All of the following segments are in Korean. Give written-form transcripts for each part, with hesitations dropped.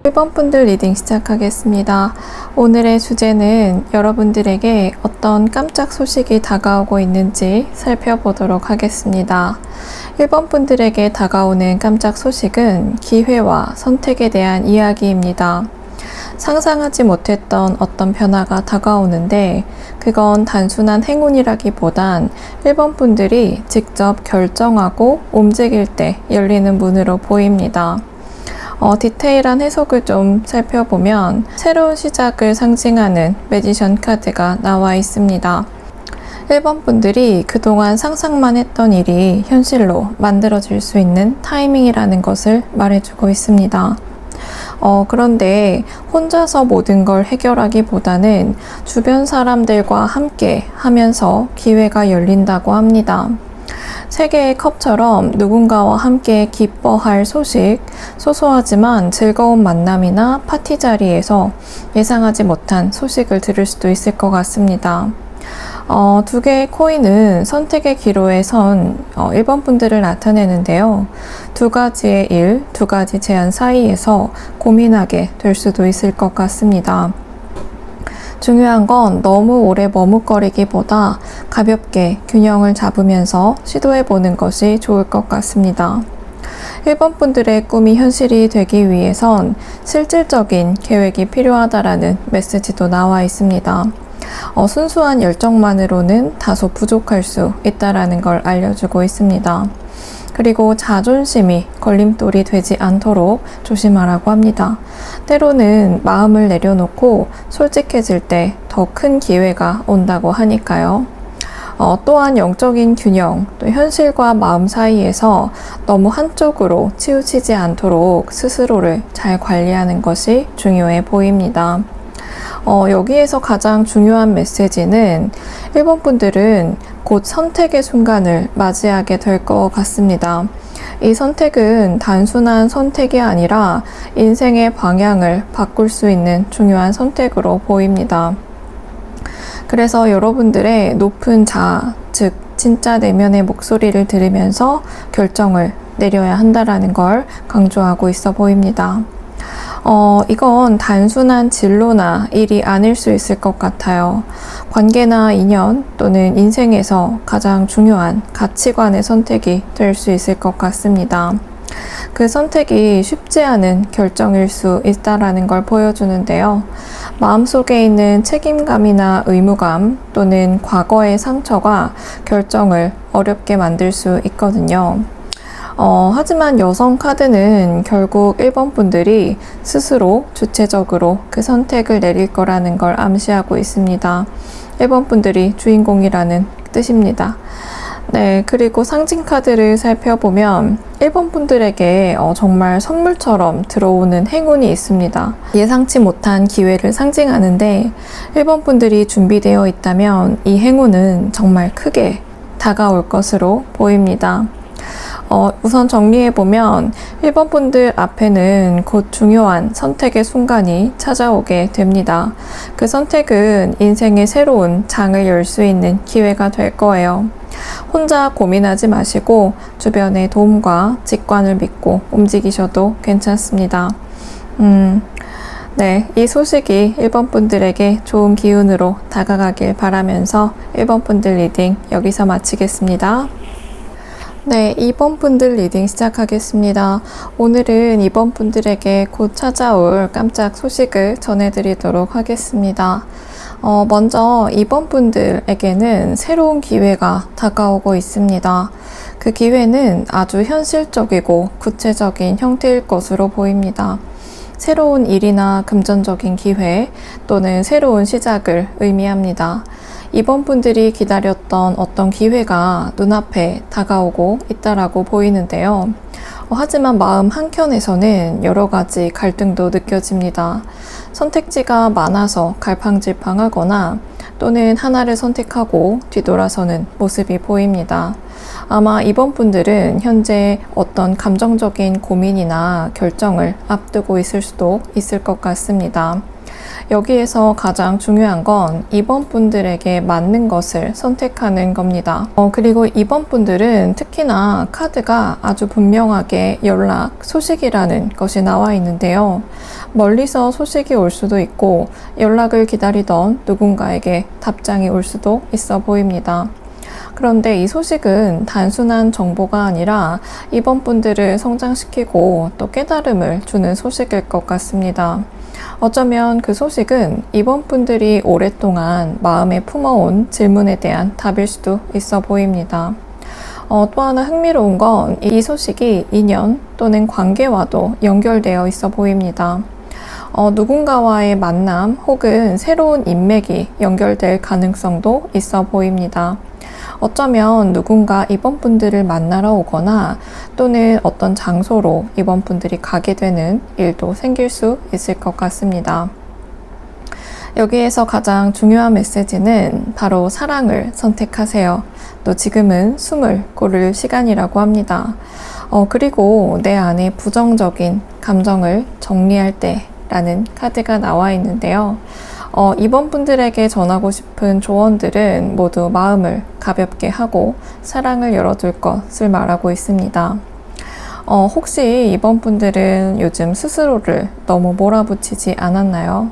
1번 분들 리딩 시작하겠습니다. 오늘의 주제는 여러분들에게 어떤 깜짝 소식이 다가오고 있는지 살펴보도록 하겠습니다. 1번 분들에게 다가오는 깜짝 소식은 기회와 선택에 대한 이야기입니다. 상상하지 못했던 어떤 변화가 다가오는데 그건 단순한 행운이라기보단 1번 분들이 직접 결정하고 움직일 때 열리는 문으로 보입니다. 디테일한 해석을 좀 살펴보면 새로운 시작을 상징하는 매지션 카드가 나와 있습니다. 1번 분들이 그동안 상상만 했던 일이 현실로 만들어질 수 있는 타이밍이라는 것을 말해주고 있습니다. 그런데 혼자서 모든 걸 해결하기보다는 주변 사람들과 함께 하면서 기회가 열린다고 합니다. 세 개의 컵처럼 누군가와 함께 기뻐할 소식, 소소하지만 즐거운 만남이나 파티 자리에서 예상하지 못한 소식을 들을 수도 있을 것 같습니다. 두 개의 코인은 선택의 기로에 선 1번 분들을 나타내는데요. 두 가지의 일, 두 가지 제안 사이에서 고민하게 될 수도 있을 것 같습니다. 중요한 건 너무 오래 머뭇거리기보다 가볍게 균형을 잡으면서 시도해보는 것이 좋을 것 같습니다. 1번 분들의 꿈이 현실이 되기 위해선 실질적인 계획이 필요하다라는 메시지도 나와 있습니다. 순수한 열정만으로는 다소 부족할 수 있다라는 걸 알려주고 있습니다. 그리고 자존심이 걸림돌이 되지 않도록 조심하라고 합니다. 때로는 마음을 내려놓고 솔직해질 때 더 큰 기회가 온다고 하니까요. 또한 영적인 균형, 또 현실과 마음 사이에서 너무 한쪽으로 치우치지 않도록 스스로를 잘 관리하는 것이 중요해 보입니다. 여기에서 가장 중요한 메시지는 1번 분들은 곧 선택의 순간을 맞이하게 될 것 같습니다. 이 선택은 단순한 선택이 아니라 인생의 방향을 바꿀 수 있는 중요한 선택으로 보입니다. 그래서 여러분들의 높은 자아, 즉 진짜 내면의 목소리를 들으면서 결정을 내려야 한다는 걸 강조하고 있어 보입니다. 이건 단순한 진로나 일이 아닐 수 있을 것 같아요. 관계나 인연 또는 인생에서 가장 중요한 가치관의 선택이 될 수 있을 것 같습니다. 그 선택이 쉽지 않은 결정일 수 있다라는 걸 보여주는데요. 마음속에 있는 책임감이나 의무감 또는 과거의 상처가 결정을 어렵게 만들 수 있거든요. 하지만 여성 카드는 결국 1번 분들이 스스로 주체적으로 그 선택을 내릴 거라는 걸 암시하고 있습니다. 1번 분들이 주인공이라는 뜻입니다. 네, 그리고 상징 카드를 살펴보면 1번 분들에게 정말 선물처럼 들어오는 행운이 있습니다. 예상치 못한 기회를 상징하는데 1번 분들이 준비되어 있다면 이 행운은 정말 크게 다가올 것으로 보입니다. 우선 정리해보면 1번 분들 앞에는 곧 중요한 선택의 순간이 찾아오게 됩니다. 그 선택은 인생의 새로운 장을 열 수 있는 기회가 될 거예요. 혼자 고민하지 마시고 주변의 도움과 직관을 믿고 움직이셔도 괜찮습니다. 네, 이 소식이 1번 분들에게 좋은 기운으로 다가가길 바라면서 1번 분들 리딩 여기서 마치겠습니다. 네, 2번 분들 리딩 시작하겠습니다. 오늘은 2번 분들에게 곧 찾아올 깜짝 소식을 전해드리도록 하겠습니다. 먼저 2번 분들에게는 새로운 기회가 다가오고 있습니다. 그 기회는 아주 현실적이고 구체적인 형태일 것으로 보입니다. 새로운 일이나 금전적인 기회 또는 새로운 시작을 의미합니다. 2번 분들이 기다렸던 어떤 기회가 눈앞에 다가오고 있다라고 보이는데요. 하지만 마음 한켠에서는 여러 가지 갈등도 느껴집니다. 선택지가 많아서 갈팡질팡하거나 또는 하나를 선택하고 뒤돌아서는 모습이 보입니다. 아마 이번 분들은 현재 어떤 감정적인 고민이나 결정을 앞두고 있을 수도 있을 것 같습니다. 여기에서 가장 중요한 건 2번 분들에게 맞는 것을 선택하는 겁니다. 그리고 2번 분들은 특히나 카드가 아주 분명하게 연락, 소식이라는 것이 나와 있는데요. 멀리서 소식이 올 수도 있고 연락을 기다리던 누군가에게 답장이 올 수도 있어 보입니다. 그런데 이 소식은 단순한 정보가 아니라 이번 분들을 성장시키고 또 깨달음을 주는 소식일 것 같습니다. 어쩌면 그 소식은 이번 분들이 오랫동안 마음에 품어온 질문에 대한 답일 수도 있어 보입니다. 또 하나 흥미로운 건 이 소식이 인연 또는 관계와도 연결되어 있어 보입니다. 누군가와의 만남 혹은 새로운 인맥이 연결될 가능성도 있어 보입니다. 어쩌면 누군가 이번 분들을 만나러 오거나 또는 어떤 장소로 이번 분들이 가게 되는 일도 생길 수 있을 것 같습니다. 여기에서 가장 중요한 메시지는 바로 사랑을 선택하세요. 또 지금은 숨을 고를 시간이라고 합니다. 그리고 내 안에 부정적인 감정을 정리할 때 라는 카드가 나와 있는데요. 이번 분들에게 전하고 싶은 조언들은 모두 마음을 가볍게 하고 사랑을 열어둘 것을 말하고 있습니다. 혹시 이번 분들은 요즘 스스로를 너무 몰아붙이지 않았나요?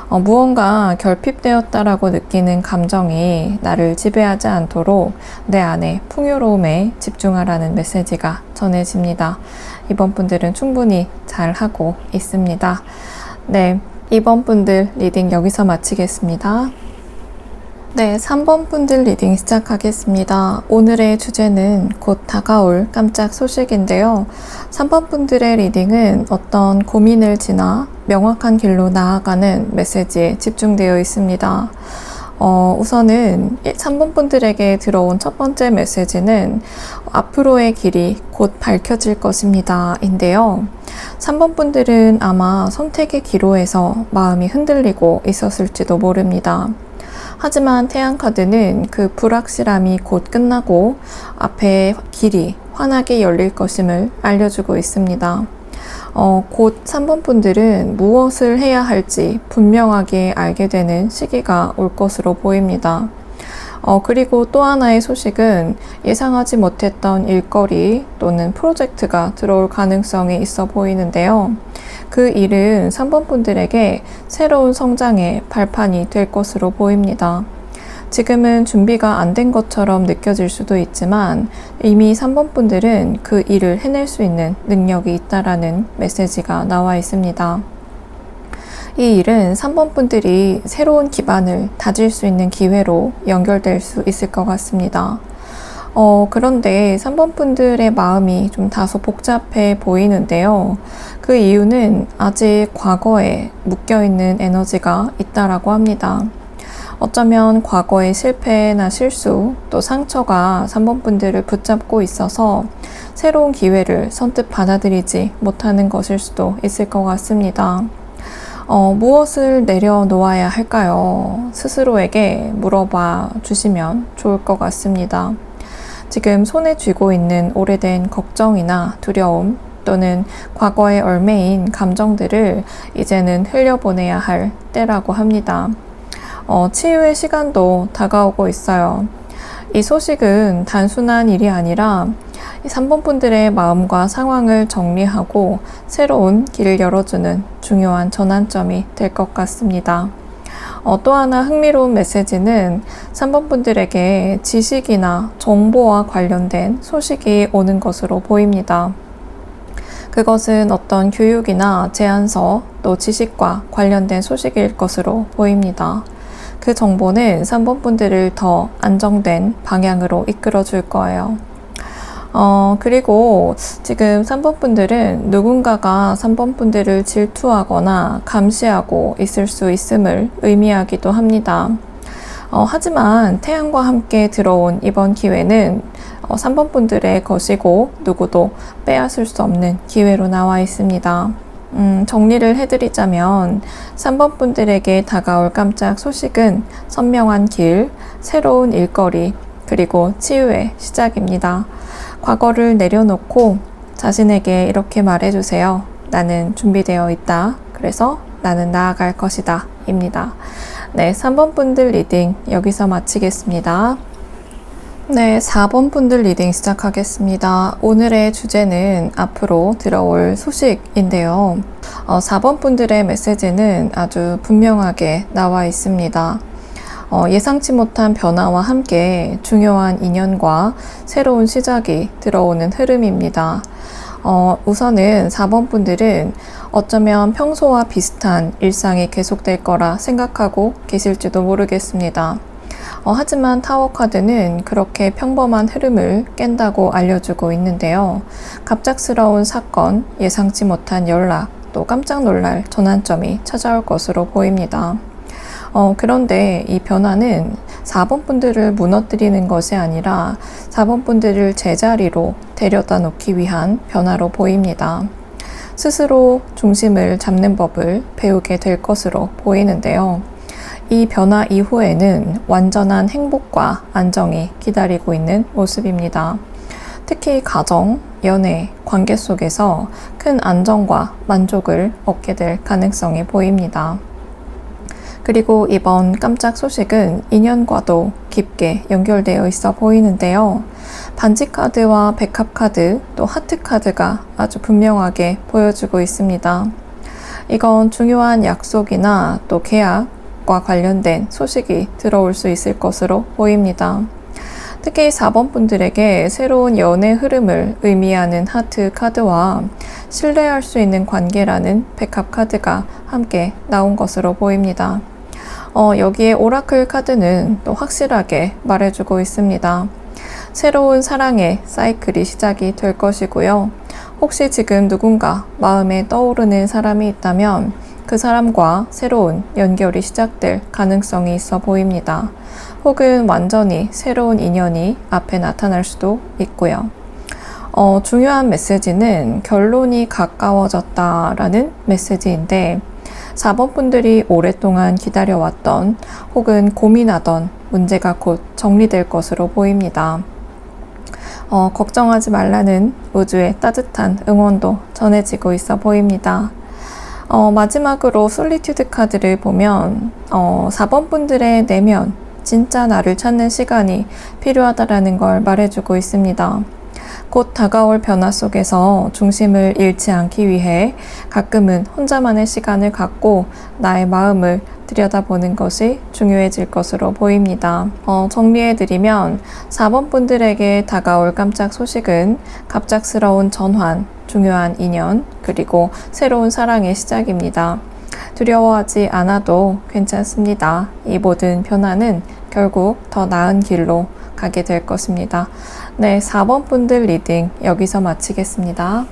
무언가 결핍되었다라고 느끼는 감정이 나를 지배하지 않도록 내 안에 풍요로움에 집중하라는 메시지가 전해집니다. 이번 분들은 충분히 잘하고 있습니다. 네, 2번 분들 리딩 여기서 마치겠습니다. 네, 3번 분들 리딩 시작하겠습니다. 오늘의 주제는 곧 다가올 깜짝 소식인데요. 3번 분들의 리딩은 어떤 고민을 지나 명확한 길로 나아가는 메시지에 집중되어 있습니다. 우선은 3번 분들에게 들어온 첫 번째 메시지는 앞으로의 길이 곧 밝혀질 것입니다. 인데요. 3번 분들은 아마 선택의 기로에서 마음이 흔들리고 있었을지도 모릅니다. 하지만 태양카드는 그 불확실함이 곧 끝나고 앞에 길이 환하게 열릴 것임을 알려주고 있습니다. 곧 3번 분들은 무엇을 해야 할지 분명하게 알게 되는 시기가 올 것으로 보입니다. 그리고 또 하나의 소식은 예상하지 못했던 일거리 또는 프로젝트가 들어올 가능성이 있어 보이는데요. 그 일은 3번 분들에게 새로운 성장의 발판이 될 것으로 보입니다. 지금은 준비가 안 된 것처럼 느껴질 수도 있지만 이미 3번 분들은 그 일을 해낼 수 있는 능력이 있다라는 메시지가 나와 있습니다. 이 일은 3번 분들이 새로운 기반을 다질 수 있는 기회로 연결될 수 있을 것 같습니다. 그런데 3번 분들의 마음이 좀 다소 복잡해 보이는데요. 그 이유는 아직 과거에 묶여있는 에너지가 있다라고 합니다. 어쩌면 과거의 실패나 실수 또 상처가 3번 분들을 붙잡고 있어서 새로운 기회를 선뜻 받아들이지 못하는 것일 수도 있을 것 같습니다. 무엇을 내려놓아야 할까요? 스스로에게 물어봐 주시면 좋을 것 같습니다. 지금 손에 쥐고 있는 오래된 걱정이나 두려움 또는 과거에 얽매인 감정들을 이제는 흘려보내야 할 때라고 합니다. 치유의 시간도 다가오고 있어요. 이 소식은 단순한 일이 아니라 3번 분들의 마음과 상황을 정리하고 새로운 길을 열어주는 중요한 전환점이 될 것 같습니다. 또 하나 흥미로운 메시지는 3번 분들에게 지식이나 정보와 관련된 소식이 오는 것으로 보입니다. 그것은 어떤 교육이나 제안서 또 지식과 관련된 소식일 것으로 보입니다. 그 정보는 3번 분들을 더 안정된 방향으로 이끌어 줄 거예요. 그리고 지금 3번 분들은 누군가가 3번 분들을 질투하거나 감시하고 있을 수 있음을 의미하기도 합니다. 하지만 태양과 함께 들어온 이번 기회는 3번 분들의 것이고 누구도 빼앗을 수 없는 기회로 나와 있습니다. 정리를 해드리자면 3번 분들에게 다가올 깜짝 소식은 선명한 길, 새로운 일거리, 그리고 치유의 시작입니다. 과거를 내려놓고 자신에게 이렇게 말해주세요. 나는 준비되어 있다. 그래서 나는 나아갈 것이다 입니다. 네, 3번 분들 리딩 여기서 마치겠습니다. 네, 4번 분들 리딩 시작하겠습니다. 오늘의 주제는 앞으로 들어올 소식인데요. 4번 분들의 메시지는 아주 분명하게 나와 있습니다. 예상치 못한 변화와 함께 중요한 인연과 새로운 시작이 들어오는 흐름입니다. 우선은 4번 분들은 어쩌면 평소와 비슷한 일상이 계속될 거라 생각하고 계실지도 모르겠습니다. 하지만 타워 카드는 그렇게 평범한 흐름을 깬다고 알려주고 있는데요. 갑작스러운 사건, 예상치 못한 연락, 또 깜짝 놀랄 전환점이 찾아올 것으로 보입니다. 그런데 이 변화는 4번 분들을 무너뜨리는 것이 아니라 4번 분들을 제자리로 데려다 놓기 위한 변화로 보입니다. 스스로 중심을 잡는 법을 배우게 될 것으로 보이는데요. 이 변화 이후에는 완전한 행복과 안정이 기다리고 있는 모습입니다. 특히 가정, 연애, 관계 속에서 큰 안정과 만족을 얻게 될 가능성이 보입니다. 그리고 이번 깜짝 소식은 인연과도 깊게 연결되어 있어 보이는데요. 반지 카드와 백합 카드, 또 하트 카드가 아주 분명하게 보여주고 있습니다. 이건 중요한 약속이나 또 계약과 관련된 소식이 들어올 수 있을 것으로 보입니다. 특히 4번 분들에게 새로운 연애 흐름을 의미하는 하트 카드와 신뢰할 수 있는 관계라는 백합 카드가 함께 나온 것으로 보입니다. 여기에 오라클 카드는 또 확실하게 말해주고 있습니다. 새로운 사랑의 사이클이 시작이 될 것이고요. 혹시 지금 누군가 마음에 떠오르는 사람이 있다면 그 사람과 새로운 연결이 시작될 가능성이 있어 보입니다. 혹은 완전히 새로운 인연이 앞에 나타날 수도 있고요. 중요한 메시지는 결론이 가까워졌다라는 메시지인데 4번 분들이 오랫동안 기다려왔던 혹은 고민하던 문제가 곧 정리될 것으로 보입니다. 걱정하지 말라는 우주의 따뜻한 응원도 전해지고 있어 보입니다. 마지막으로 솔리튜드 카드를 보면 4번 분들의 내면, 진짜 나를 찾는 시간이 필요하다라는 걸 말해주고 있습니다. 곧 다가올 변화 속에서 중심을 잃지 않기 위해 가끔은 혼자만의 시간을 갖고 나의 마음을 들여다보는 것이 중요해질 것으로 보입니다. 정리해드리면 4번 분들에게 다가올 깜짝 소식은 갑작스러운 전환, 중요한 인연, 그리고 새로운 사랑의 시작입니다. 두려워하지 않아도 괜찮습니다. 이 모든 변화는 결국 더 나은 길로 가게 될 것입니다. 네, 4번 분들 리딩 여기서 마치겠습니다.